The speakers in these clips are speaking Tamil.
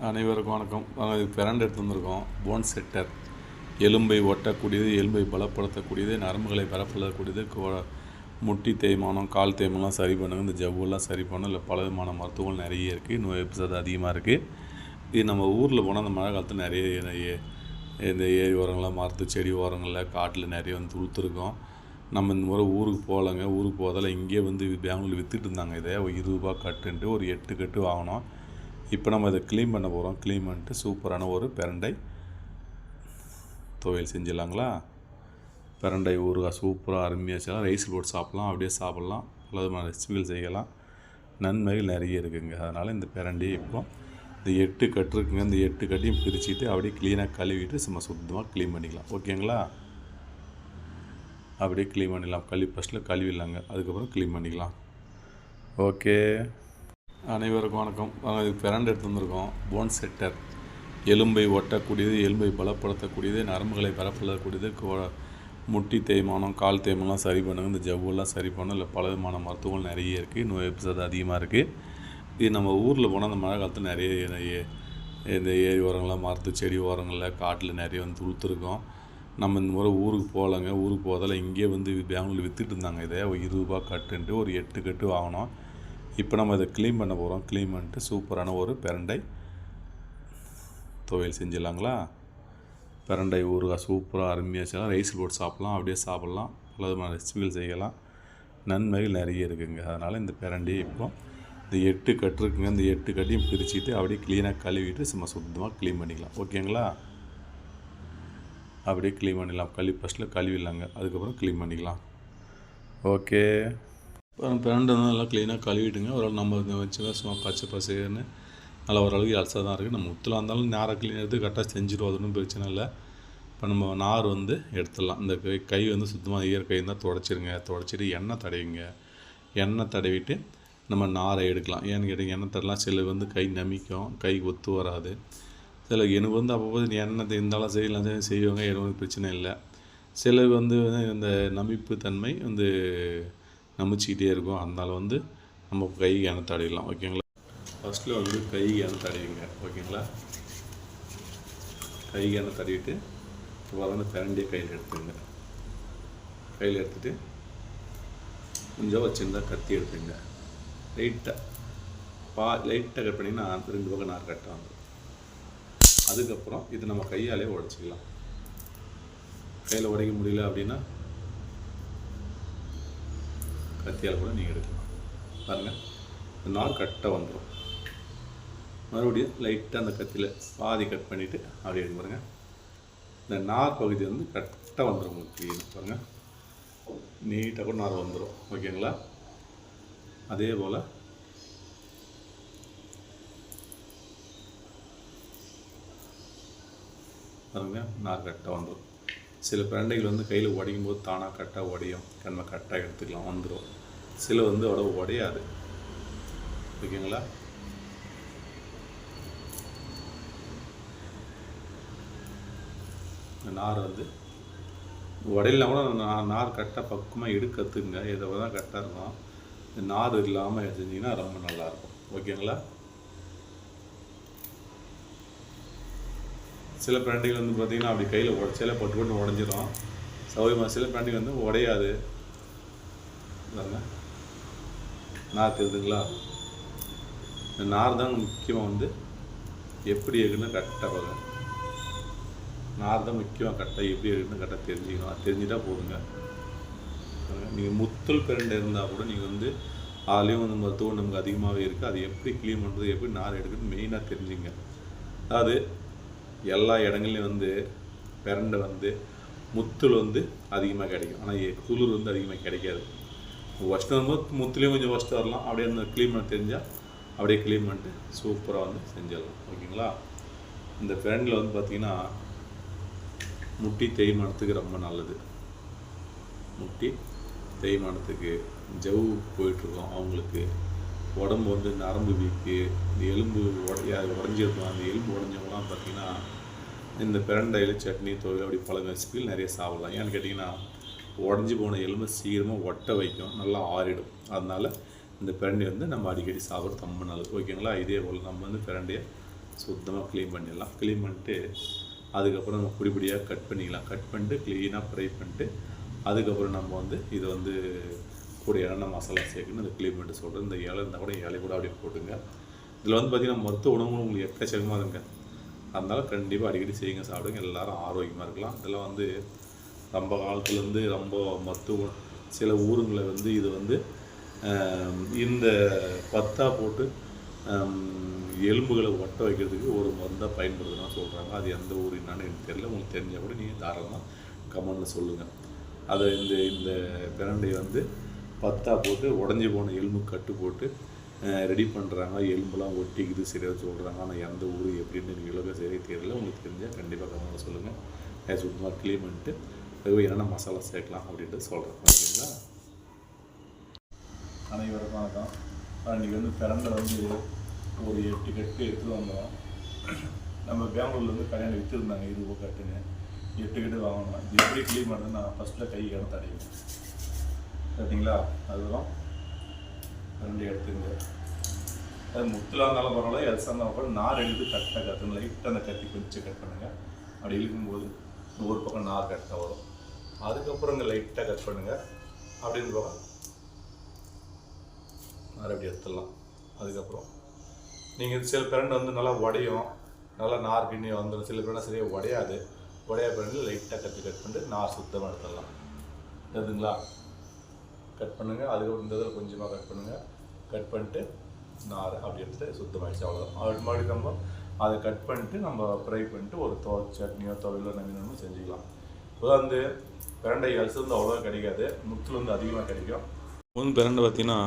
அனைவருக்கும் வணக்கம். நாங்கள் இது பிரண்டை எடுத்து வந்திருக்கோம். போன் செட்டர், எலும்பை ஒட்டக்கூடியது, எலும்பை பலப்படுத்தக்கூடியது, நரம்புகளை பலப்படுத்தக்கூடியது, முட்டி தேய்மானம், கால் தேய்மானம் சரி பண்ணுங்க, இந்த ஜவ்வெல்லாம் சரி பண்ணும். இல்லை பல விதமான மருத்துவங்கள் நிறைய இருக்குது. நோய் எதிர்ப்பு அதிகமாக இருக்குது. இது நம்ம ஊரில் போனால் அந்த மழை காலத்தில் நிறைய இந்த ஏரி ஓரங்களில், மரத்து செடி ஓரங்களில், காட்டில் நிறைய வந்து துளுத்துருக்கோம். நம்ம இந்த முறை ஊருக்கு போகலைங்க. ஊருக்கு போகிறதால இங்கேயே வந்து பெங்களூரில் விற்றுட்டு இருந்தாங்க. இதை ஒரு 20 ரூபா கட்டுன்ட்டு ஒரு 8 கட்டு வாங்கினோம். இப்போ நம்ம இதை க்ளீன் பண்ண போகிறோம். க்ளீன் பண்ணிட்டு சூப்பரான ஒரு பிரண்டை துவையல் செஞ்சிடலாங்களா. பிரண்டை ஊறுகாய் சூப்பராக அருமையாக செய்யலாம். ரைஸில் போட்டு சாப்பிட்லாம், அப்படியே சாப்பிட்லாம். பல விதமான ரெசிபிகள் செய்யலாம். நன்மைகள் நிறைய இருக்குங்க. அதனால் இந்த பிரண்டையை இப்போ இந்த 8 கட்டு இருக்குங்க. இந்த 8 கட்டையும் பிரிச்சுட்டு அப்படியே க்ளீனாக கழுவிட்டு சுத்தமாக க்ளீன் பண்ணிக்கலாம். ஓகேங்களா. அப்படியே க்ளீன் பண்ணிடலாம். ஃபஸ்ட்டில் கழுவிடலாங்க, அதுக்கப்புறம் க்ளீன் பண்ணிக்கலாம். ஓகே. அனைவருக்கும் வணக்கம். நாங்கள் இது பிரண்டை எடுத்து வந்திருக்கோம். போன் செட்டர், எலும்பை ஒட்டக்கூடியது, எலும்பை பலப்படுத்தக்கூடியது, நரம்புகளை பலப்படுத்தக்கூடியது, முட்டி தேய்மானம், கால் தேய்மானம் சரி பண்ணுங்க, இந்த ஜவ்வெல்லாம் சரி பண்ணும். இல்லை பல விதமான மருத்துவங்கள் நிறைய இருக்குது. நோய் எதிர்ப்பு அதிகமாக இருக்குது. இது நம்ம ஊரில் போனால் அந்த மழை காலத்தில் நிறைய இந்த ஏரி ஓரங்களில், மரத்து செடி ஓரங்களில், காட்டில் நிறைய வந்து துளுத்துருக்கோம். நம்ம இந்த முறை ஊருக்கு போகலைங்க. ஊருக்கு போகிறதால இங்கேயே வந்து பெங்களூரில் விற்றுட்டு இருந்தாங்க. இதை ஒரு 20 ரூபா கட்டுன்ட்டு ஒரு 8 கட்டு வாங்கினோம். இப்போ நம்ம இதை க்ளீன் பண்ண போகிறோம். க்ளீன் பண்ணிட்டு சூப்பரான ஒரு பிரண்டை துவையல் செஞ்சிடலாங்களா. பிரண்டை ஊறுகாய் சூப்பராக அருமையாக செய்யலாம். ரைஸில் போட்டு சாப்பிட்லாம், அப்படியே சாப்பிட்லாம். பல விதமான ரெசிபிகள் செய்யலாம். நன்மைகள் நிறைய இருக்குங்க. அதனால் இந்த பிரண்டையை இப்போ இந்த 8 கட்டு இருக்குங்க. இந்த 8 கட்டையும் பிரிச்சுட்டு அப்படியே க்ளீனாக கழுவிட்டு சுத்தமாக க்ளீன் பண்ணிக்கலாம். ஓகேங்களா. அப்படியே க்ளீன் பண்ணிடலாம். ஃபஸ்ட்டில் கழுவிடலாங்க, அதுக்கப்புறம் க்ளீன் பண்ணிக்கலாம். ஓகே. பிரண்டை நல்லா க்ளீனாக கழுவிட்டுங்க. ஓரளவு நம்ம வச்சுன்னா சும்மா பச்சை பசேன்னு நல்லா ஓரளவுக்கு அலசாக தான் இருக்குது. நம்ம முத்தில் இருந்தாலும் நாரை க்ளீன் எடுத்து கரெக்டாக செஞ்சுருவோம். அது ஒன்றும் பிரச்சனை இல்லை. இப்போ நம்ம நார் வந்து எடுத்துடலாம். இந்த கை வந்து சுத்தமாக இயற்கை இருந்தால் துடைச்சிட்டு எண்ணெய் தடவிங்க. எண்ணெய் தடவிட்டு நம்ம நாரை எடுக்கலாம். ஏன்னு கேட்டிங்க, எண்ணெய் தடலாம் சில வந்து கை நமிக்கும், கை ஒத்து வராது. சில எனக்கு வந்து அப்பப்போ எண்ணெய் இருந்தாலும் செய்வாங்க, எனக்கு பிரச்சனை இல்லை. சில வந்து இந்த நமிப்பு தன்மை வந்து நமிச்சிக்கிட்டே இருக்கும். அதனால் வந்து நம்ம கை எண்ணெய் தடவிடலாம். ஓகேங்களா. ஃபஸ்ட்டில் வந்து கை எண்ணெய் தடவிங்க. ஓகேங்களா. கை எண்ணெய் தடவிட்டு வந்து பிரண்டையை கையில் எடுத்துங்க. கையில் எடுத்துகிட்டு கொஞ்சம் வச்சுருந்தா கத்தி எடுத்துங்க. லைட்டாக கட் பண்ணிங்கன்னா 2 பக்கம் நார் கட்டாக வந்துடும். அதுக்கப்புறம் இது நம்ம கையாலே உடைச்சிக்கலாம். கையில் உடைக்க முடியல அப்படின்னா கத்தியால் கூட நீங்கள் எடுக்கலாம். பாருங்கள், இந்த நார் கட்டாக வந்துடும். மறுபடியும் லைட்டாக அந்த கத்தியில் பாதி கட் பண்ணிவிட்டு அப்படியே எடுத்து பாருங்கள். இந்த நார் பகுதி வந்து கரெக்டாக வந்துடும் உங்களுக்கு. க்ளீனாக பாருங்கள், நீட்டாக கூட நார் வந்துடும். ஓகேங்களா. அதே போல் பாருங்கள், நார் கரெக்டாக வந்துடும். சில பிரண்டைகள் வந்து கையில் உடைக்கும் போது தானாக கரெக்டாக உடையும். நம்ம கரெக்டாக எடுத்துக்கலாம், வந்துடும். சில வந்து அவ்வளோ உடையாது. ஓகேங்களா. நார் வந்து உடையிலாம் கூட நார் கரெக்டாக பக்கமாக எடுக்கிறதுங்க. இதை தான் கரெக்டாக இருக்கும். நார் இல்லாமல் செஞ்சிங்கன்னா ரொம்ப நல்லாயிருக்கும். ஓகேங்களா. சில பிரண்டைகள் வந்து பார்த்திங்கன்னா அப்படி கையில் உடச்சாலே பட்டு உடஞ்சிடும். சௌகரியமாக சில பிரண்டைகள் வந்து உடையாது. நார் தெரியுதுங்களா. இந்த நார் தான் முக்கியமாக வந்து எப்படி இருக்குன்னு கரெக்டாக பாருங்கள். நார் தான் முக்கியமாக கரெக்டாக எப்படி இருக்குன்னு கரெக்டாக தெரிஞ்சுக்கணும். அது தெரிஞ்சுட்டா போதுங்க. நீங்கள் முத்தல் பிரண்டை இருந்தால் கூட நீங்கள் வந்து அதுலேயும் வந்து மருத்துவம் நமக்கு அதிகமாகவே இருக்குது. அது எப்படி க்ளீன் பண்ணுறது, எப்படி நார் எடுக்கிறது மெயினாக தெரிஞ்சுங்க. அதாவது எல்லா இடங்கள்லையும் வந்து பிரண்டை வந்து முத்தல் வந்து அதிகமாக கிடைக்கும். ஆனால் துளிர் வந்து அதிகமாக கிடைக்காது. ஃபஸ்ட்டு வரும்போது முத்துலேயும் கொஞ்சம் ஃபஸ்ட்டு வரலாம். அப்படியே அந்த க்ளீன் பண்ண தெரிஞ்சால் அப்படியே க்ளீன் பண்ணிட்டு சூப்பராக வந்து செஞ்சிடலாம். ஓகேங்களா. இந்த பிரண்டில் வந்து பார்த்திங்கன்னா முட்டி தேய்மானத்துக்கு ரொம்ப நல்லது. முட்டி தேய்மானத்துக்கு, ஜவ்வு போயிட்டுருக்கோம் அவங்களுக்கு, உடம்பு வந்து நரம்பு வீக்கு, இந்த எலும்பு உடஞ்சிருக்கும். அந்த எலும்பு உடஞ்சவங்களாம் பார்த்திங்கன்னா இந்த பிரண்டையில் சட்னி துவையல் அப்படி பல ரெசிபிகள் நிறைய சாப்பிடலாம். ஏன்னு கேட்டிங்கன்னா உடஞ்சி போன எலும்பு சீக்கிரமாக ஒட்ட வைக்கும், நல்லா ஆறிடும். அதனால் இந்த பிரண்டை வந்து நம்ம அடிக்கடி சாப்பிட்றது ரொம்ப நல்லது. ஓகேங்களா. இதே போல் நம்ம வந்து பிரண்டையை சுத்தமாக க்ளீன் பண்ணிடலாம். க்ளீன் பண்ணிட்டு அதுக்கப்புறம் நம்ம பொடி பொடியாக கட் பண்ணிக்கலாம். கட் பண்ணிட்டு க்ளீனாக ஃப்ரை பண்ணிட்டு அதுக்கப்புறம் நம்ம வந்து இது வந்து கூட என்னென்ன மசாலா சேர்க்கணும் அதை க்ளீன் பண்ணிட்டு சொல்கிறேன். இந்த இலை இருந்தால் கூட இலை கூட அப்படியே போட்டுங்க. இதில் வந்து பார்த்திங்கன்னா மொத்த உணவு உங்களுக்கு எக்கச்சக்கமாக இருங்க. அதனால கண்டிப்பாக அடிக்கடி செய்யுங்க, சாப்பிடுங்க, எல்லோரும் ஆரோக்கியமாக இருக்கலாம். இதெல்லாம் வந்து ரொம்ப காலத்துலேருந்து ரொம்ப மருத்துவ சில ஊருங்களில் வந்து இது வந்து இந்த பத்தா போட்டு எலும்புகளை ஒட்ட வைக்கிறதுக்கு ஒரு மருந்தாக பயன்படுதுன்னா சொல்கிறாங்க. அது எந்த ஊர் என்னான்னு எனக்கு தெரியல. உங்களுக்கு தெரிஞ்சால் கூட நீங்கள் தாராளமாக கமெண்டில் சொல்லுங்கள். அதை இந்த பிரண்டையை வந்து பத்தா போட்டு உடஞ்சி போன எலும்பு கட்டு போட்டு ரெடி பண்ணுறாங்க. எலும்புலாம் ஒட்டிக்குது சரியாக சொல்கிறாங்க. ஆனால் எந்த ஊர் எப்படின்னு எனக்கு இவ்வளோ சரியாக தெரியல. உங்களுக்கு தெரிஞ்சால் கண்டிப்பாக கமெண்டில் சொல்லுங்கள். சுத்தமாக க்ளீன் பண்ணிட்டு அதுவே என்னென்ன மசாலா சேர்க்கலாம் அப்படின்ட்டு சொல்கிறேன். ஓகேங்களா? அனைவருக்கும் வணக்கம். இன்றைக்கி வந்து பிரண்டை வந்து ஒரு 8 கட்டு எடுத்துகிட்டு வந்தோம். நம்ம பெங்களூர்லேருந்து கல்யாணம் விற்றுருந்தாங்க. 20 கட்டுன்னு 8 கட்டு வாங்கணும். இது எப்படி க்ளீன் பண்ணுறதுன்னு நான் ஃபஸ்ட்டில் கை இடம் தடையும் சரிங்களா? அதுதான் பிரண்டை எடுத்துங்க. அது முத்தில் இருந்தாலும் பரவாயில்ல, எல்சாக இருந்தாலும் பரவாயில்ல. நார் எடுத்து கரெக்டாக கற்றுங்க. லைட்டாக அந்த கத்தி கொஞ்சம் கட் பண்ணுங்கள். அப்படி இழுக்கும்போது ஒரு பக்கம் நார் கரெக்டாக வரும். அதுக்கப்புறம் இங்கே லைட்டாக கட் பண்ணுங்கள். அப்படின்னு பக்கம் நார் அப்படி எடுத்துடலாம். அதுக்கப்புறம் நீங்கள் சில பிரண்டை வந்து நல்லா உடையும், நல்லா நார் கிண்ணி வந்துடும். சில பிரண்டை சரியாக உடையாது. உடையா பிரண்டை லைட்டாக கட் பண்ணிட்டு நார் சுத்தமாக எடுத்துடலாம். தெரியுதுங்களா? கட் பண்ணுங்கள். அதுக்கப்புறம் இந்த இதில் கொஞ்சமாக கட் பண்ணுங்கள். கட் பண்ணிட்டு நார் அப்படி எடுத்துகிட்டு சுத்தமாகிடுச்சு. அவ்வளோதான். அது மறுபடியும் நம்ம அதை கட் பண்ணிட்டு நம்ம ஃப்ரை பண்ணிட்டு ஒரு சட்னியோ துவையலோ நம்ம செஞ்சுக்கலாம். இப்போ வந்து பிரண்டை அலசு வந்து அவ்வளோவா கிடைக்காது. முத்தில் வந்து அதிகமாக கிடைக்கும். ஒன்று பிரண்டை பார்த்திங்கன்னா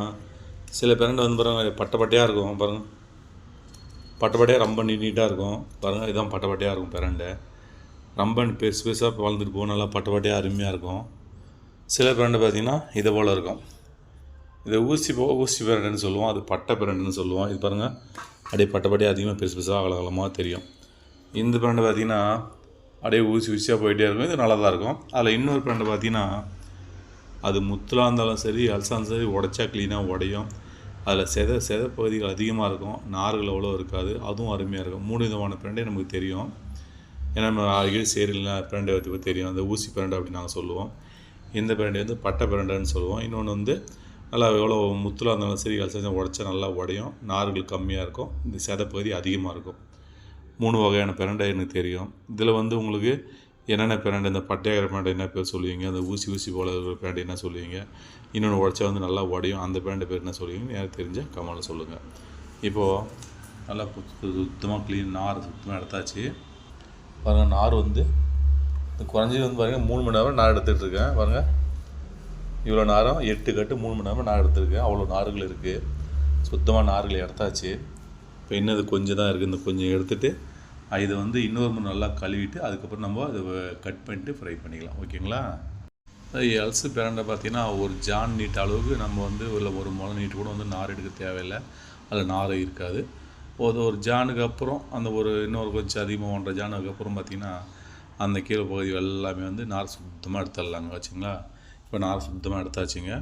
சில பிரண்டை வந்து பாருங்கள் பட்டையாக இருக்கும். பாருங்கள் பட்டையாக ரொம்ப நீட்டாக இருக்கும். பாருங்கள் இதுதான் பட்டையாக இருக்கும் பிரண்டை. ரொம்ப பெருசாக வளர்ந்துட்டு போகும். நல்லா பட்டையாக அருமையாக இருக்கும். சில பிரண்டை பார்த்திங்கன்னா இதை போல் இருக்கும். இதை ஊசி பிரண்டைன்னு சொல்லுவோம். அது பட்டை பிரண்டைன்னு சொல்லுவோம். இது பாருங்கள் அப்படியே பட்டையாக அதிகமாக பெருசாக அகலமாக தெரியும். இந்த பிரண்டை பார்த்திங்கன்னா அப்படியே ஊசியாக போயிட்டே இருக்கும். இது நல்லா தான் இருக்கும். அதில் இன்னொரு பிரண்டை பார்த்திங்கன்னா அது முத்தலாக இருந்தாலும் சரி அல்சாலும் சரி உடைச்சா க்ளீனாக உடையும். அதில் செத பகுதிகள் அதிகமாக இருக்கும். நார்கள் அவ்வளோ இருக்காது. அதுவும் அருமையாக இருக்கும். 3 விதமான பிரண்டை நமக்கு தெரியும். ஏன்னா நம்ம அடிக்கடி சேரில் பிரண்டை பற்றி தெரியும். அந்த ஊசி பிரண்டை அப்படி நாங்கள் சொல்லுவோம். இந்த பிரண்டை வந்து பட்டை பிரண்டைன்னு சொல்லுவோம். இன்னொன்று வந்து நல்லா எவ்வளோ முத்தலாக இருந்தாலும் சரி அல்சா உடைச்சா நல்லா உடையும். நார்கள் கம்மியாக இருக்கும். இந்த செதப்பகுதி அதிகமாக இருக்கும். 3 வகையான பிரண்டை எனக்கு தெரியும். இதில் வந்து உங்களுக்கு என்னென்ன பிரண்டை, இந்த பட்டையாகிற பிரண்டை என்ன பேர் சொல்லுவீங்க, அந்த ஊசி போல இருக்கிற பிரண்டை என்ன சொல்லுவீங்க, இன்னொன்று உடைச்சா வந்து நல்லா உடையும் அந்த பிரண்டை பேர் என்ன சொல்லுவீங்கன்னு எனக்கு தெரிஞ்ச கமெண்ட்டில் சொல்லுங்கள். இப்போது நல்லா சுத்தமாக க்ளீன் நார் சுத்தமாக எடுத்தாச்சு. பாருங்கள் நார் வந்து குறைஞ்சது வந்து பாருங்கள் 3 மணி நேரம் நான் எடுத்துகிட்ருக்கேன். பாருங்கள் இவ்வளோ நேரம் 8 கட்டு 3 மணி நேரம் நான் எடுத்துருக்கேன். அவ்வளோ நார்கள் இருக்குது. சுத்தமாக நார்கள் எடுத்தாச்சு. இப்போ இன்னும் இது கொஞ்சம் தான் இருக்குது. இந்த கொஞ்சம் எடுத்துகிட்டு இதை வந்து இன்னொரு முறை நல்லா கழுவிட்டு அதுக்கப்புறம் நம்ம அதை கட் பண்ணிட்டு ஃப்ரை பண்ணிக்கலாம். ஓகேங்களா? எல்சு பிரண்டை பார்த்திங்கன்னா ஒரு ஜான் நீட் அளவுக்கு நம்ம வந்து இல்லை ஒரு முளை நீட்டு கூட வந்து நார் எடுக்க தேவையில்லை. அதில் நார் இருக்காது. ஒரு ஜானுக்கு அப்புறம் அந்த இன்னொரு கொஞ்சம் அதிகமாக 1.5 ஜானுக்கு அப்புறம் பார்த்திங்கன்னா அந்த கீழே பகுதி எல்லாமே வந்து நார் சுத்தமாக எடுத்துடலாங்க. வச்சுங்களா? இப்போ நார் சுத்தமாக எடுத்தாச்சுங்க.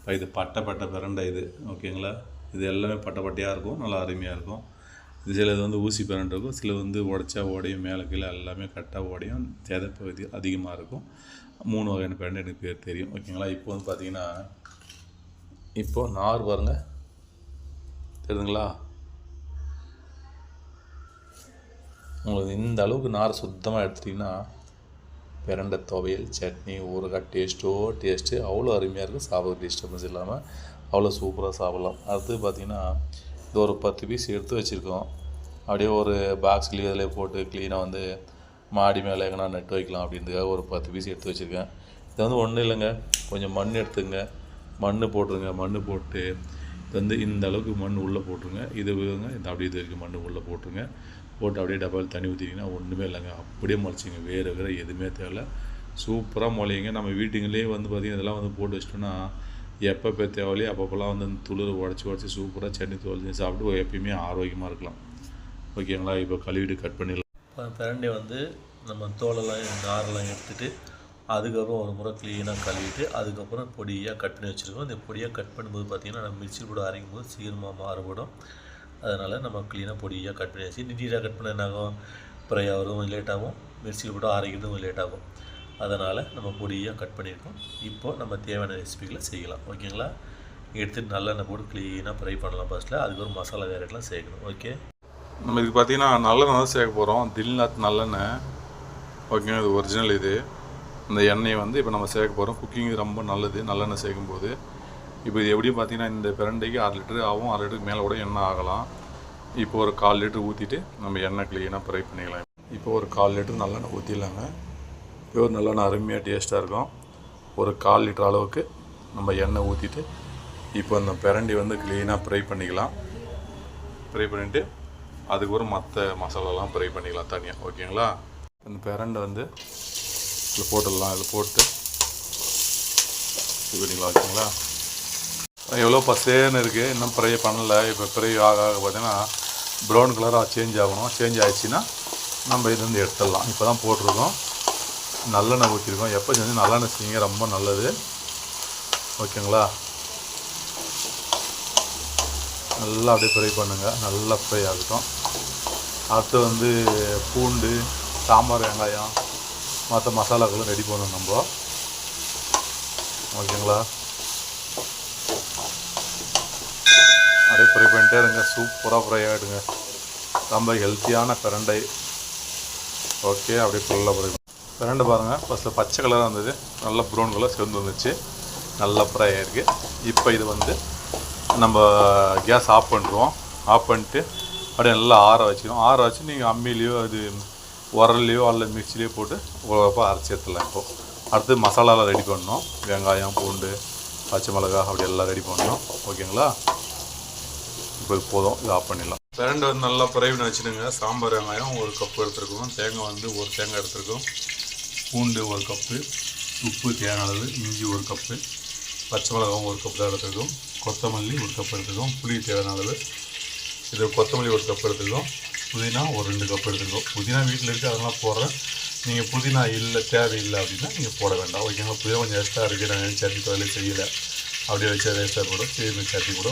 இப்போ இது பட்டை பிரண்டை இது. ஓகேங்களா? இது எல்லாமே பட்டையாக இருக்கும். நல்லா அருமையாக இருக்கும். இது சிலது வந்து ஊசி பிரண்டை இருக்கும். சில வந்து உடைச்சா உடையும். மேலே கீழே எல்லாமே கட்டாக உடையும். பகுதி அதிகமாக இருக்கும். 3 வகையான பிரண்டை எனக்கு பேர் தெரியும். ஓகேங்களா? இப்போ வந்து பார்த்திங்கன்னா இப்போது நார் பாருங்கள் தெரியுதுங்களா? உங்களுக்கு இந்த அளவுக்கு நார் சுத்தமாக எடுத்துட்டிங்கன்னா பிரண்டை துவையல் சட்னி ஊறுகாய் டேஸ்ட்டு அவ்வளோ அருமையாக இருக்கும். சாப்பிட டிஸ்டர்பன்ஸ் இல்லாமல் அவ்வளோ சூப்பராக சாப்பிட்லாம். அடுத்து பார்த்திங்கன்னா இது ஒரு 10 பீஸ் எடுத்து வச்சுருக்கோம். அப்படியே ஒரு பாக்ஸ்லேயே இதில் போட்டு க்ளீனாக வந்து மாடி மேலே எங்கன்னா நட்டு வைக்கலாம் அப்படின்றதுக்காக ஒரு 10 பீஸ் எடுத்து வச்சுருக்கேன். இது வந்து ஒன்றும் இல்லைங்க, கொஞ்சம் மண் எடுத்துங்க, மண் போட்டுருங்க. மண் போட்டு இது வந்து இந்த அளவுக்கு மண் உள்ளே போட்டுருங்க. இது இந்த அப்படியே இது வரைக்கும் மண் உள்ளே போட்டுருங்க. போட்டு அப்படியே டப்பாவில் தண்ணி ஊற்றிட்டிங்கன்னா ஒன்றுமே இல்லைங்க, அப்படியே முளைச்சிங்க. வேறு எதுவுமே தேவையில்ல, சூப்பராக முளையுங்க. நம்ம வீட்டுங்களே வந்து பார்த்திங்கன்னா இதெல்லாம் வந்து போட்டு வச்சிட்டோன்னா எப்போ தேவையில்லையே அப்பப்போலாம் வந்து அந்த துளிர் உடச்சி சூப்பராக சட்னி தோல் சாப்பிட்டு எப்பயுமே ஆரோக்கியமாக இருக்கலாம். ஓகேங்களா? இப்போ கழுவிட்டு கட் பண்ணிடலாம். பிரண்டை வந்து நம்ம தோலெல்லாம் நாரெல்லாம் எடுத்துகிட்டு அதுக்கப்புறம் ஒரு முறை க்ளீனாக கழுவிட்டு அதுக்கப்புறம் பொடியாக கட் பண்ணி வச்சுருக்கோம். இந்த பொடியாக கட் பண்ணும்போது பார்த்திங்கன்னா நம்ம மிக்ஸி கூட அரைக்கும் போது சீக்கிரமாக மாறுபடும். அதனால் நம்ம க்ளீனாக பொடியாக கட் பண்ணியாச்சு. நீட்டாக கட் பண்ண என்னாகும், ஃப்ரை ஆகிறதும் கொஞ்சம் லேட் ஆகும், மிக்சியில் போட்டு அரைக்கிறதும் கொஞ்சம் லேட் ஆகும். அதனால் நம்ம பொடியாக கட் பண்ணியிருக்கோம். இப்போது நம்ம தேவையான ரெசிபிகளை செய்யலாம். ஓகேங்களா? எடுத்துகிட்டு நல்லெண்ணெய் போட்டு க்ளீனாக ஃப்ரை பண்ணலாம் ஃபஸ்ட்டில். அதுக்கு ஒரு மசாலா வேறெல்லாம் சேர்க்கணும். ஓகே, நம்ம இதுக்கு பார்த்தீங்கன்னா நல்லெண்ணெய் தான் சேர்க்க போகிறோம். தில்நாத் நல்லெண்ணெய். ஓகேங்க, இது ஒரிஜினல். இது இந்த எண்ணெயை வந்து இப்போ நம்ம சேர்க்க போகிறோம். குக்கிங் ரொம்ப நல்லது நல்லெண்ணெய் சேர்க்கும்போது. இப்போ இது எப்படி பார்த்தீங்கன்னா இந்த பிரண்டைக்கு 6 லிட்டரு ஆகும், 6 லிட்டருக்கு மேலே கூட எண்ணெய் ஆகலாம். இப்போ ஒரு 1/4 லிட்டர் ஊற்றிட்டு நம்ம எண்ணெய் க்ளீனாக ஃப்ரை பண்ணிக்கலாம். இப்போ ஒரு 1/4 லிட்டர் நல்லெண்ணெய் ஊற்றிடலாங்க. பியூர் நல்லெண்ணெய் அருமையாக டேஸ்ட்டாக இருக்கும். ஒரு 1/4 லிட்டர் அளவுக்கு நம்ம எண்ணெய் ஊற்றிட்டு இப்போ அந்த பிரண்டி வந்து க்ளீனாக ஃப்ரை பண்ணிக்கலாம். ஃப்ரை பண்ணிவிட்டு அதுக்கப்புறம் மற்ற மசாலாலாம் ஃப்ரை பண்ணிக்கலாம் தனியாக. ஓகேங்களா? அந்த பிரண்டை வந்து இதில் போட்டுடலாம். இதில் போட்டு இது பண்ணிக்கலாம். ஓகேங்களா? எவ்வளோ பசேன்னு இருக்குது, இன்னும் ஃப்ரை பண்ணலை. இப்போ ஃப்ரை ஆக பார்த்தீங்கன்னா ப்ரௌன் கலராக சேஞ்ச் ஆகணும். சேஞ்ச் ஆகிடுச்சின்னா நம்ம இதுலேருந்து எடுத்துடலாம். இப்போ தான் போட்டிருக்கோம், நல்லெண்ணெய் ஊற்றிருக்கோம். எப்போ செஞ்சு நல்லெண்ணெய் செய்யுங்க, ரொம்ப நல்லது. ஓகேங்களா? நல்லா அப்படியே ஃப்ரை பண்ணுங்கள், நல்லா ஃப்ரை ஆகட்டும். அடுத்து வந்து பூண்டு, சாம்பார், வெங்காயம், மற்ற மசாலாக்களும் ரெடி பண்ணணும் நம்ம. ஓகேங்களா? அப்படியே ஃப்ரை பண்ணிட்டே இருங்க. சூப்பராக ஃப்ரை ஆகிடுங்க. ரொம்ப ஹெல்த்தியான பிரண்டை. ஓகே, அப்படியே ஃபுல்லாக ஃப்ரை பிரண்டை பாருங்கள். ஃபஸ்ட்டில் பச்சை கலராக இருந்தது, நல்லா ப்ரௌன் கலர் சேர்ந்து வந்துச்சு, நல்லா ஃப்ரை ஆகிருக்கு. இப்போ இது வந்து நம்ம கேஸ் ஆஃப் பண்ணுறோம். ஆஃப் பண்ணிட்டு அப்படியே நல்லா ஆற வச்சுக்கணும். ஆற வச்சு நீங்கள் அம்மிலேயோ அது உரல்லையோ அல்ல மிக்சிலேயோ போட்டு உழப்பா அரைச்சி எடுத்துடலாம். இப்போது அடுத்து மசாலாலாம் ரெடி பண்ணணும். வெங்காயம், பூண்டு, பச்சை மிளகாய் அப்படி எல்லாம் ரெடி பண்ணணும். ஓகேங்களா? இப்போ இது போதும், இது ஆஃப் பண்ணிடலாம். பிரண்டை வந்து நல்லா ஃப்ரை பண்ணி வச்சுடுங்க. சாம்பார் வெங்காயம் 1 கப்பு எடுத்துருக்கோம், தேங்காய் வந்து 1 தேங்காய் எடுத்துருக்கோம், பூண்டு 1 கப்பு, உப்பு தேவையான அளவு, இஞ்சி 1 கப்பு, பச்சை மிளகாவும் 1 கப்பு தான் எடுத்துருக்கோம், கொத்தமல்லி 1 கப் எடுத்துருக்கோம், புளி தேவையான அளவு. இது கொத்தமல்லி 1 கப் எடுத்துருக்கோம், புதினா ஒரு 2 கப் எடுத்துருக்கோம். புதினா வீட்டில் இருக்குது, அதெல்லாம் போடுறேன். நீங்கள் புதினா இல்லை, தேவையில்லை அப்படின்னா நீங்கள் போட வேண்டாம். ஓகேங்களா? புதினா கொஞ்சம் எக்ஸ்ட்ரா இருக்குது, நாங்கள் சட்னி துவையல் செய்யலை, அப்படியே வச்சு வேஸ்ட்டாக போடும். திரும்பி சட்னி கூட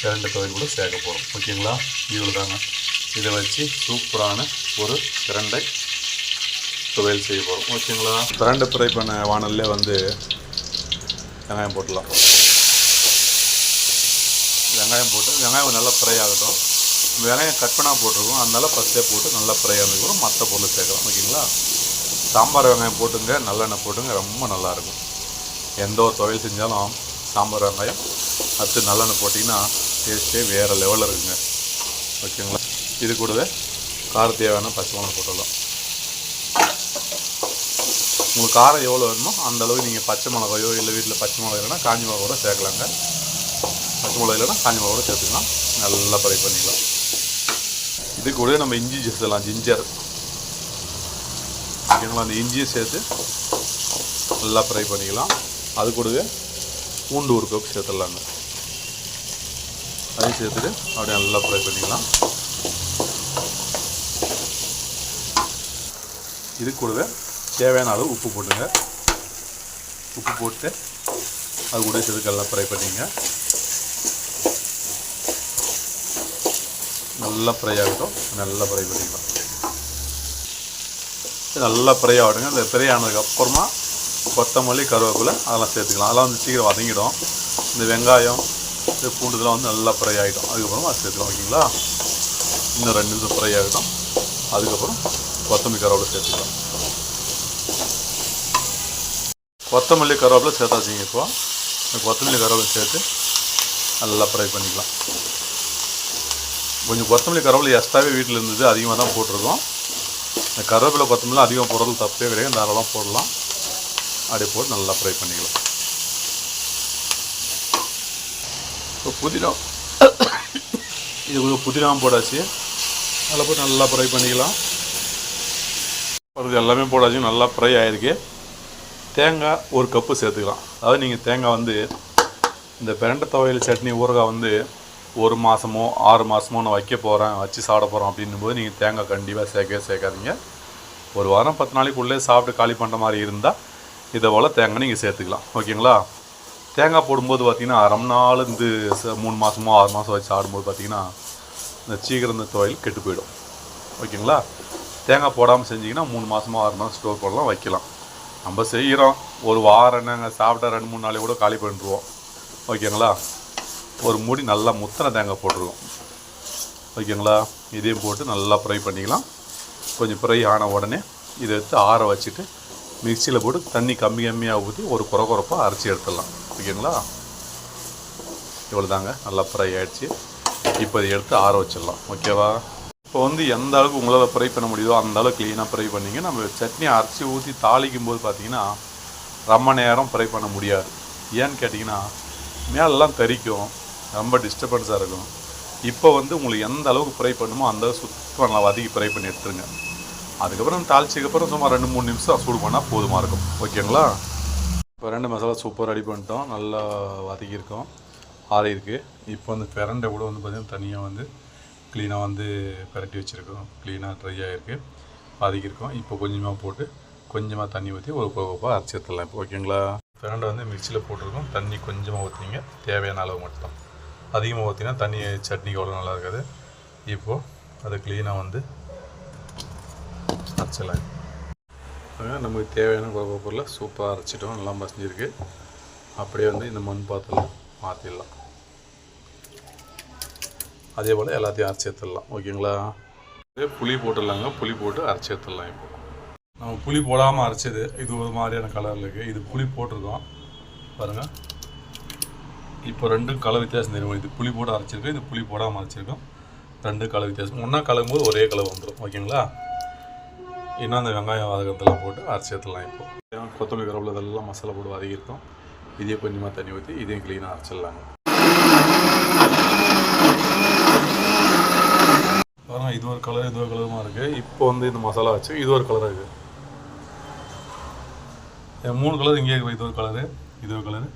பிரண்டை துவையல் கூட சேர்க்க போகிறோம். ஓகேங்களா? இவ்வளோ தாங்க. இதை வச்சு சூப்பரான ஒரு பிரண்டை துவையல் செய்ய போகிறோம். ஓகேங்களா? பிரண்டை ஃப்ரை பண்ண வானல்லே வந்து வெங்காயம் போட்டுடலாம். வெங்காயம் போட்டு வெங்காயம் நல்லா ஃப்ரை ஆகட்டும். வெங்காயம் கட் பண்ணால் போட்டிருக்கோம், அதனால ஃபஸ்ட்டே போட்டு நல்லா ஃப்ரை ஆனதுக்கப்புறம் மற்ற பொருள் சேர்க்கலாம். ஓகேங்களா? சாம்பார் வெங்காயம் போட்டுங்க, நல்லெண்ணெய் போட்டுங்க, ரொம்ப நல்லாயிருக்கும். எந்த ஒரு துவையல் செஞ்சாலும் சாம்பார் வெங்காயம் அடுத்து நல்லெண்ணெய் போட்டிங்கன்னா டேஸ்ட்டே வேறு லெவலில் இருக்குங்க. ஓகேங்களா? இது கூடவே காரம் தேவையான பச்சை மிளகா போட்டுடலாம். உங்களுக்கு காரம் எவ்வளோ வேணுமோ அந்த அளவுக்கு நீங்கள் பச்சை மிளகாயோ இல்லை வீட்டில் பச்சை மிளகா இல்லைன்னா காஞ்சி மிளகா கூட சேர்க்கலாங்க. பச்சை மிளகா இல்லைன்னா காஞ்சி மிளகா கூட சேர்த்துக்கலாம். நல்லா ஃப்ரை பண்ணிக்கலாம். இது கூட நம்ம இஞ்சி சேர்த்துலாம், ஜிஞ்சர். ஓகேங்களா? அந்த இஞ்சியை சேர்த்து நல்லா ஃப்ரை பண்ணிக்கலாம். அது கூடவே பூண்டு 1 கப் சேர்த்துடலாங்க. அதையும் சேர்த்துட்டு அப்படியே நல்லா ஃப்ரை பண்ணிக்கலாம். இது கூடவே தேவையான அளவு உப்பு போட்டுங்க. உப்பு போட்டு அது கூட சேர்த்து நல்லா ஃப்ரை பண்ணிங்க. நல்லா ஃப்ரை ஆகட்டும், நல்லா ஃப்ரை பண்ணிக்கலாம். நல்லா ஃப்ரை ஆகிடுங்க. அந்த ஃப்ரை ஆனதுக்கப்புறமா கொத்தமல்லி, கருவேப்பிலை அதெல்லாம் சேர்த்துக்கலாம். அதெல்லாம் வந்து சீக்கிரம் வதங்கிடும். இந்த வெங்காயம், இந்த பூண்டுலாம் வந்து நல்லா ஃப்ரை ஆகிடும். அதுக்கப்புறமா அது சேர்த்துக்கலாம். ஓகேங்களா? இன்னும் 2 நிமிஷம் ஃப்ரை ஆகிடும். அதுக்கப்புறம் கொத்தமல்லி, கருவேப்பிலை சேர்த்துக்கலாம். கொத்தமல்லி, கருவேப்பிலை சேர்த்தாச்சிங்க. இப்போ இந்த கொத்தமல்லி, கருவேப்பிலை சேர்த்து நல்லா ஃப்ரை பண்ணிக்கலாம். கொஞ்சம் கொத்தமல்லி, கருவேப்பிலை எக்ஸ்ட்ராவே வீட்டில் இருந்தது, அதிகமாக தான் போட்டிருக்கோம். இந்த கருவேப்பிலை, கொத்தமல்லி அதிகம் போடுறது தப்பே கிடையாது, தாராளமாக போடலாம். அப்படியே போட்டு நல்லா ஃப்ரை பண்ணிக்கலாம். இப்போ புதினா இது கொஞ்சம் புதினாவும் போடாச்சு, அதில் போட்டு நல்லா ஃப்ரை பண்ணிக்கலாம். அது எல்லாமே போடாச்சு, நல்லா ஃப்ரை ஆகிருக்கு. தேங்காய் 1 கப்பு சேர்த்துக்கலாம். அதாவது நீங்கள் தேங்காய் வந்து இந்த பிரண்டை துவையல் சட்னி ஊறுகாய் வந்து 1 மாதமோ 6 மாதமோ நான் வைக்க போகிறேன், வச்சு சாப்பிட போகிறோம் அப்படின்னும் போது நீங்கள் தேங்காய் கண்டிப்பாக சேர்க்காதீங்க. 1 வாரம் 10 நாளைக்குள்ளே சாப்பிட்டு காலி பண்ணுற மாதிரி இருந்தால் இதை போல் தேங்காய் நீங்கள் சேர்த்துக்கலாம். ஓகேங்களா? தேங்காய் போடும்போது பார்த்திங்கன்னா 1/2 நாள் இந்த 3 மாதமோ 6 மாதம் வச்சு ஆடும்போது பார்த்திங்கன்னா இந்த சீக்கிரம் இந்த துவையல் கெட்டு போயிடும். ஓகேங்களா? தேங்காய் போடாமல் செஞ்சிங்கன்னா 3 மாதமாக 6 மாதம் ஸ்டோர் பண்ணலாம், வைக்கலாம். நம்ம செய்கிறோம் ஒரு வாரம் நாங்கள் சாப்பிட்டா 2-3 நாளே கூட காலி பண்ணிடுவோம். ஓகேங்களா? ஒரு மூடி நல்லா முத்தின தேங்காய் போட்டுருவோம். ஓகேங்களா? இதையும் போட்டு நல்லா ஃப்ரை பண்ணிக்கலாம். கொஞ்சம் ஃப்ரை ஆன உடனே இதை எடுத்து ஆற வச்சுட்டு மிக்சியில் போட்டு தண்ணி கம்மியாக ஊற்றி ஒரு குறப்பாக அரைச்சி எடுத்துடலாம். ஓகேங்களா? இவ்வளோ தாங்க, நல்லா ஃப்ரை ஆகிடுச்சு. இப்போ இதை எடுத்து ஆற வச்சிடலாம். ஓகேவா? இப்போ வந்து எந்த அளவுக்கு உங்களால் ஃப்ரை பண்ண முடியுதோ அந்த அளவுக்கு க்ளீனாக ஃப்ரை பண்ணிங்க. நம்ம சட்னி அரைச்சி ஊற்றி தாளிக்கும் போது பார்த்திங்கன்னா ரொம்ப நேரம் ஃப்ரை பண்ண முடியாது. ஏன்னு கேட்டிங்கன்னா மேலெல்லாம் தரிக்கும், ரொம்ப டிஸ்டர்பன்ஸாக இருக்கும். இப்போ வந்து உங்களுக்கு எந்த அளவுக்கு ஃப்ரை பண்ணுமோ அந்த அளவுக்கு சுத்தமாக நல்லா வதக்கி ஃப்ரை பண்ணி எடுத்துருங்க. அதுக்கப்புறம் தாளிச்சதுக்கப்புறம் சும்மா 2-3 நிமிஷம் சூடு பண்ணால் போதுமாக இருக்கும். ஓகேங்களா? இப்போ 2 மசாலா சூப்பர் ரெடி பண்ணிட்டோம், நல்லா வதக்கியிருக்கோம், ஆறி இருக்குது. இப்போ வந்து பிரண்டை கூட வந்து பார்த்திங்கன்னா தனியாக வந்து க்ளீனாக வந்து பிரட்டி வச்சுருக்கோம், க்ளீனாக ட்ரை ஆகிருக்கு, வதக்கியிருக்கோம். இப்போ கொஞ்சமாக போட்டு கொஞ்சமாக தண்ணி ஊற்றி ஒரு கோப்பாக அரைச்சி எடுத்துடலாம். இப்போ ஓகேங்களா? பிரண்டை வந்து மிக்சியில் போட்டிருக்கோம், தண்ணி கொஞ்சமாக ஊற்றிங்க, தேவையான அளவு மட்டும். அதிகமாக ஊற்றினா தண்ணி சட்னிக்கு அவ்வளோ நல்லா இருக்காது. இப்போது அதை க்ளீனாக வந்து அரைச்சிடலாம். நமக்கு தேவையான குழம்பு பொருளை சூப்பராக அரைச்சிட்டோம், நல்லா மசிஞ்சிருக்கு. அப்படியே வந்து இந்த மண் பாத்திரம் மாற்றிடலாம். அதே போல் எல்லாத்தையும் அரைச்சி எடுத்துடலாம். ஓகேங்களா? புளி போட்டுடலாங்க, புளி போட்டு அரைச்சி எடுத்துடலாம். இப்போ நம்ம புளி போடாமல் அரைச்சது இது ஒரு மாதிரியான கலரில் இருக்குது. இது புளி போட்டிருக்கோம் பாருங்கள். இப்போ 2 கலர் வித்தியாசம் தெரியும். இது புளி போட்டு அரைச்சிருக்கோம், இது புளி போடாமல் அரைச்சிருக்கோம். 2 கலர் வித்தியாசம். ஒன்றா கலக்கும்போது ஒரே கலர் வந்துடும். ஓகேங்களா? இன்னும் அந்த வெங்காயம் வதக்கத்தெல்லாம் போட்டு அரைச்சி எடுத்துடலாம். இப்போ கொத்தமல்லி கருவேப்பிலை இதெல்லாம் மசாலா போட்டு வதக்கியிருக்கோம். இதே கொஞ்சமாக தண்ணி ஊற்றி இதையும் க்ளீனாக அரைச்சிடலாங்க. பாருங்கள், இது ஒரு கலர் இது ஒரு கலருமா இருக்குது. இப்போ வந்து இந்த மசாலா வச்சு இது ஒரு கலராக இருக்குது. 3 கலர் இங்கே இருக்குது. இது ஒரு கலரு, இது ஒரு கலரு,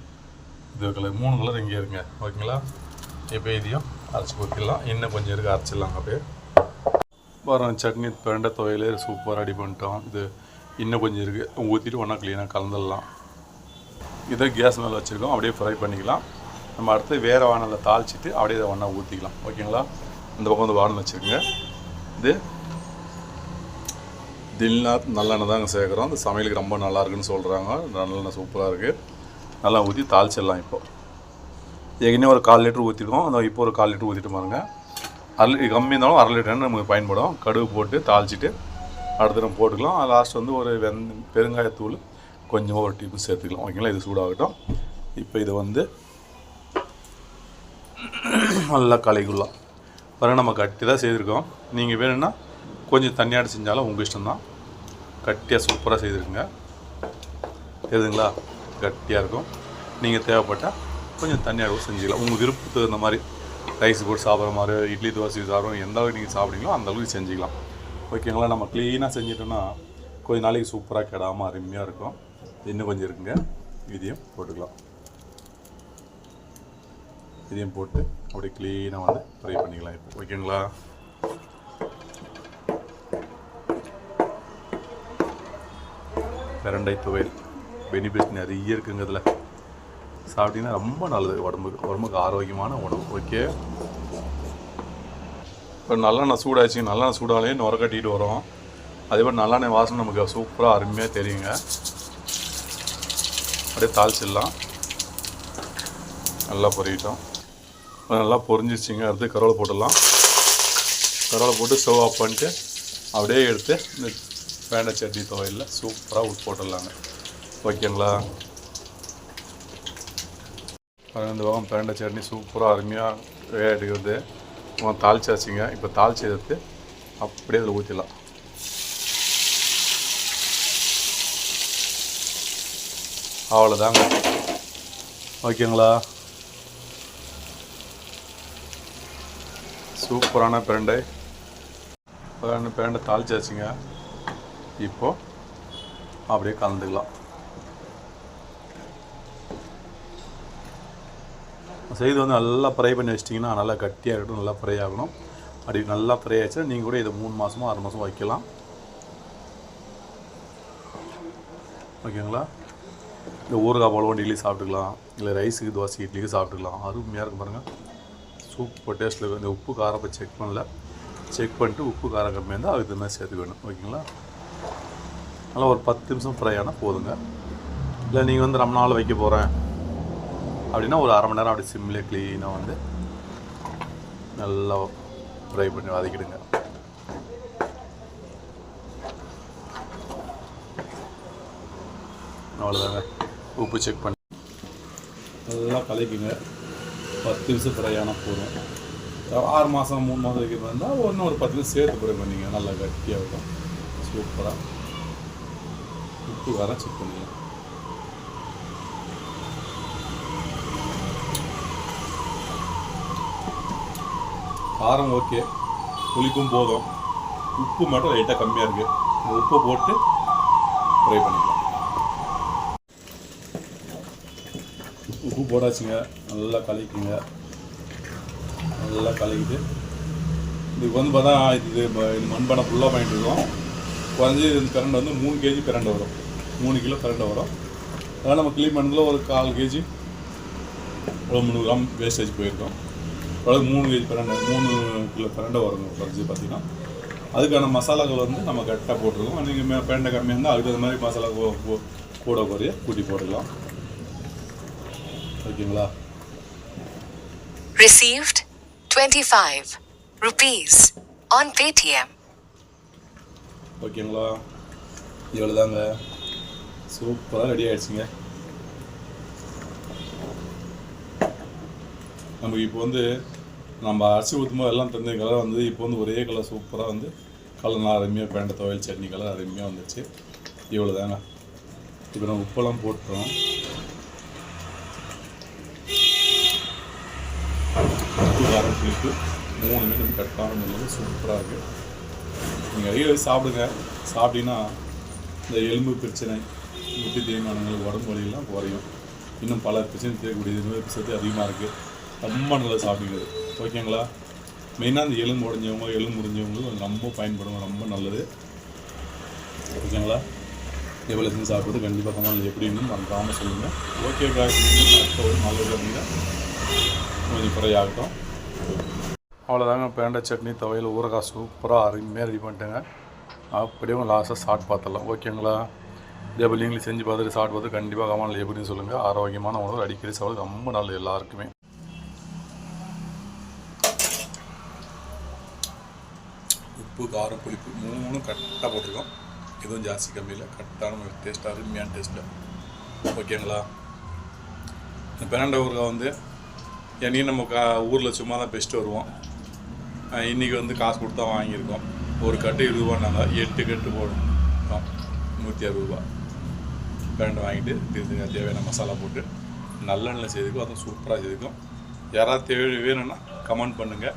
இது ஒரு கலர், 3 கலர் இங்கே இருக்குங்க. ஓகேங்களா? இப்போ இதையும் அரைச்சி ஊற்றிடலாம். இன்னும் கொஞ்சம் இருக்குது, அரைச்சிடலாங்க. அப்படியே பாருங்கள், சட்னி பிரண்டை துவையல் சூப்பராக ரெடி பண்ணிட்டோம். இது இன்னும் கொஞ்சம் இருக்குது, ஊற்றிட்டு ஒன்றா க்ளீனாக கலந்துடலாம். இதை கேஸ் மேலே வச்சுருக்கோம், அப்படியே ஃப்ரை பண்ணிக்கலாம். நம்ம அடுத்து வேறு வானலில் தாளிச்சிட்டு அப்படியே இதை ஒன்றா ஊற்றிக்கலாம். ஓகேங்களா? இந்த பக்கம் வந்து வானல் வச்சுருங்க. இது தில்நாத் நல்லெண்ணெய் தாங்க சேர்க்குறோம். அந்த சமையலுக்கு ரொம்ப நல்லா இருக்குன்னு சொல்கிறாங்க. நல்லெண்ணெய் சூப்பராக இருக்குது. நல்லா ஊற்றி தாளிச்சிடலாம். இப்போ ஏற்கனவே ஒரு 1/4 லிட்டர் ஊற்றிடுவோம். அந்த இப்போ ஒரு 1/4 லிட்டர் ஊற்றிட்டு பாருங்க. கம்மி இருந்தாலும் 1/2 லிட்டர் நமக்கு பயன்படும். கடுகு போட்டு தாளிச்சிட்டு அடுத்து நம்ம போட்டுக்கலாம். லாஸ்ட் வந்து ஒரு பெருங்காயத்தூள் கொஞ்சமாக ஒரு டீப்பு சேர்த்துக்கலாம். ஓகேங்களா? இது சூடாகட்டும். இப்போ இதை வந்து நல்லா கலக்கிடலாம். பாருங்கள், நம்ம கட்டி தான் செய்திருக்கோம். நீங்கள் வேணும்னா கொஞ்சம் தண்ணியாடு செஞ்சாலும் உங்கள் இஷ்டம்தான். கட்டியாக சூப்பராக செய்திருக்குங்க. தெரியுதுங்களா? கட்டியாக இருக்கும். நீங்கள் தேவைப்பட்டால் கொஞ்சம் தண்ணியாடு செஞ்சுக்கலாம். உங்கள் விருப்பத்துக்கு இந்த மாதிரி ரைஸ் போட்டு சாப்பிட்ற மாதிரி, இட்லி தோசை சாப்பிட்றோம், எந்த அளவுக்கு நீங்கள் சாப்பிட்றீங்களோ அந்த அளவுக்கு செஞ்சுக்கலாம். ஓகேங்களா? நம்ம க்ளீனாக செஞ்சிட்டோன்னா கொஞ்சம் நாளைக்கு சூப்பராக கெடாமல் அருமையாக இருக்கும். இன்னும் கொஞ்சம் இருக்குங்க, இதையும் போட்டுக்கலாம். இதையும் போட்டு அப்படியே க்ளீனாக வந்து ஃப்ரை பண்ணிக்கலாம். இப்போ ஓகேங்களா? பிரண்டை துவையல் பெனிஃபிட் நிறைய இருக்குங்க. இதில் சாப்பிட்டீங்கன்னா ரொம்ப நல்லது, உடம்புக்கு ஆரோக்கியமான உணவு. ஓகே, இப்போ நல்லெண்ணெய் சூடாச்சு. நல்லெண்ணெய் சூடாலே நுர கட்டிட்டு வரும். அதே மாதிரி நல்லெண்ணெய் வாசனை நமக்கு சூப்பராக அருமையாக தெரியுங்க. அப்படியே தாளிச்சிடலாம். நல்லா பொரிக்கிட்டோம், நல்லா பொரிஞ்சிச்சிங்க. அடுத்து கருவேலை போட்டுடலாம். கருவேலை போட்டு ஸ்டவ் ஆஃப் பண்ணிட்டு அப்படியே எடுத்து இந்த பிரண்டை சட்னி துவையலில் சூப்பராக உப்பு போட்டுடலாங்க. ஓகேங்களா? இந்த பக்கம் பிரண்டை சட்னி சூப்பராக அருமையாக எடுக்கிறது தாளிச்சாச்சுங்க. இப்போ தாளிச்சு எடுத்து அப்படியே அதில் ஊற்றிடலாம். அவ்வளோதாங்க. ஓகேங்களா? சூப்பரான பிரண்டை தாளிச்சாச்சுங்க. இப்போது அப்படியே கலந்துக்கலாம். செய்து வந்து நல்லா ஃப்ரை பண்ணி வச்சிட்டிங்கன்னா நல்லா கட்டியாக இருக்கட்டும், நல்லா ஃப்ரை ஆகணும். அப்படி நல்லா ஃப்ரை ஆச்சுன்னா நீங்கள் கூட இதை 3 மாதமோ 6 மாதமோ வைக்கலாம். ஓகேங்களா? இந்த ஊறுகாய் போல இட்லி சாப்பிட்டுக்கலாம், இல்லை ரைஸுக்கு தோசை இட்லிக்கு சாப்பிட்டுக்கலாம். அருமையாக இருக்கும் பாருங்கள், சூப்பர் டேஸ்ட்டில் இருக்கும். இந்த உப்பு காரப்பை செக் பண்ணிட்டு உப்பு காரம் கம்மியாக இருந்தால் அதுக்கு மாதிரி சேர்த்துக்கணும். ஓகேங்களா? நல்லா ஒரு 10 நிமிஷம் ஃப்ரை ஆனால் போதுங்க. இல்லை நீங்கள் வந்து ரொம்ப நாள் வைக்க போகிறேன் அப்படின்னா ஒரு அரை மணி நேரம் அப்படி சிம்லேயே க்ளீனாக வந்து நல்லா ஃப்ரை பண்ணி வதக்கிடுங்க. அவ்வளோதாங்க. உப்பு செக் பண்ணி நல்லா கலக்கிங்க. 10 நிமிஷம் ஃப்ரை ஆனால் போதும். 6 மாதம் 3 மாதம் வைக்கிற மாதிரி இருந்தால் இன்னும் ஒரு 10 நிமிஷம் சேர்த்து ஃப்ரை பண்ணிங்க. நல்லா கட்டியாக இருக்கும். சூப்பராக உப்பு காரம் செக் பண்ணிக்கலாம். காரம் ஓகே, புளிப்பும் போதும், உப்பு மட்டும் லைட்டாக கம்மியாக இருக்குது. இந்த உப்பை போட்டு ஃப்ரை பண்ணிக்கலாம். உப்பு போடாச்சுங்க. நல்லா கலக்கிங்க. நல்லா கலக்கிட்டு இதுக்கு வந்து பார்த்தா இது மண்பானை ஃபுல்லாக பண்ணிட்டு இருக்கோம். குறைஞ்சி இந்த பிரண்டை வந்து 3 kg பிரண்டை வரும். 3 கிலோ பிரண்டை வரும். அதனால் நம்ம க்ளீன் பண்ணதில் ஒரு 1/4 kg ஒரு 300 கிராம் வேஸ்டேஜ் போயிருக்கோம். அதாவது 3 kg பிரண்டை 3 கிலோ பிரண்டை வருங்க குறைஞ்சி பார்த்திங்கன்னா. அதுக்கான மசாலாக்கள் வந்து நம்ம கரெக்டாக போட்டிருக்கோம். நீங்கள் பிரண்டை கம்மியாக இருந்தால் அதுக்கு அந்த மாதிரி மசாலா கூட குறைய கூட்டி போட்டுக்கலாம். ஓகேங்களா? Received 25 rupees on Paytm. ஓகேங்களா? இவ்வளோ தாங்க. சூப்பராக ரெடி ஆகிடுச்சிங்க. நமக்கு இப்போ வந்து நம்ம அரிசி ஊற்றும்போது எல்லாம் தெரிஞ்ச கலர் வந்து இப்போ வந்து ஒரே கலர் சூப்பராக வந்து கலர்லாம் அருமையாக பேண்ட துவையல் சட்னி கலர் அருமையாக வந்துச்சு. இவ்வளோ தாங்க. இப்போ நம்ம உப்பெல்லாம் போட்டுறோம். உப்பு காரம் புளிப்பு 3 மீன் கட்டாமல் நல்லது சூப்பராக இருக்குது. நீங்கள் அடிக்கடி சாப்பிடுங்க. சாப்பிட்டீங்கன்னா இந்த எலும்பு பிரச்சனை, முட்டி தேய்மானங்கள், உடம்பு வலியெல்லாம் குறையும். இன்னும் பல பிரச்சனை தேவைக்கூடிய நோய் பிரச்சனை அதிகமாக இருக்குது. ரொம்ப நல்லா சாப்பிடுங்கிறது. ஓகேங்களா? மெயினாக இந்த எலும்பு உடஞ்சவங்க எலும்பு முடிஞ்சவங்களுக்கு ரொம்ப பயன்படும். ரொம்ப நல்லது. ஓகேங்களா? எவ்வளோ செஞ்சு சாப்பிட்றது கண்டிப்பாக கமெண்ட்ல எப்படின்னு மறக்காமல் சொல்லுங்கள். ஓகே காய்ச்சி ஒரு நல்லது அப்படின்னா கொஞ்சம் ஃப்ரை ஆகட்டும். அவ்வளோதாங்க. பேண்டை சட்னி துவையல் ஊறுகாய் சூப்பராக அருமையாக ரெடி பண்ணிட்டேங்க. அப்படியே லாஸ்ட்டாக சாப்பிட்டு பார்த்துடலாம். ஓகேங்களா? இதே போல் நீங்களும் செஞ்சு பார்த்துட்டு சாப்பிட்டு பார்த்து கண்டிப்பாக கமெண்ட்ல எப்படின்னு சொல்லுங்கள். ஆரோக்கியமான உணவு அடிக்கடி சாப்பிட ரொம்ப நல்லது எல்லாருக்குமே. உப்பு காரம் புளிப்பு 3 கரெக்டாக போட்டிருக்கோம். எதுவும் ஜாஸ்தி கம்மியில் கரெக்டான டேஸ்ட்டாக அருமையான டேஸ்ட்டில். ஓகேங்களா? இந்த பேண்டை ஊறுகாய் வந்து என்னையும் நம்ம ஊரில் சும்மா தான் பெஸ்ட்டு வருவோம். இன்றைக்கி வந்து காசு கொடுத்து தான் வாங்கியிருக்கோம். ஒரு கட்டு 20 ரூபான்னாங்க. 8 கட்டு போடணும். 160 ரூபா பேண்டை வாங்கிட்டு திருத்துங்க. தேவையான மசாலா போட்டு நல்லெண்ணெய் செய்துக்கும் அதுவும் சூப்பராக செய்துக்கும். யாராவது வேணும்னா கமெண்ட் பண்ணுங்கள்.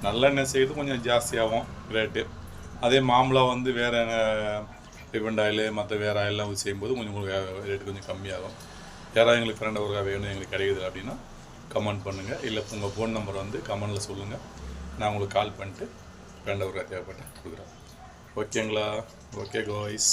நல்லெண்ணெய் செய்து கொஞ்சம் ஜாஸ்தியாகும் ரேட்டு. அதே மாம்பழம் வந்து வேறு ரிஃபைண்ட் ஆயில் மற்ற வேறு ஆயிலெலாம் செய்யும்போது கொஞ்சம் உங்களுக்கு ரேட்டு கொஞ்சம் கம்மியாகும். யாராவது எங்களுக்கு ஃப்ரெண்ட் ஊறுகாய் வேணும் எங்களுக்கு கிடைக்குது அப்படின்னா கமெண்ட் பண்ணுங்கள். இல்லை உங்கள் ஃபோன் நம்பர் வந்து கமெண்டில் சொல்லுங்கள். நான் உங்களுக்கு கால் பண்ணிட்டு ஃப்ரெண்ட் ஊறுகாய் தேவைப்பட்டு கொடுக்குறேன். ஓகேங்களா? Okay guys.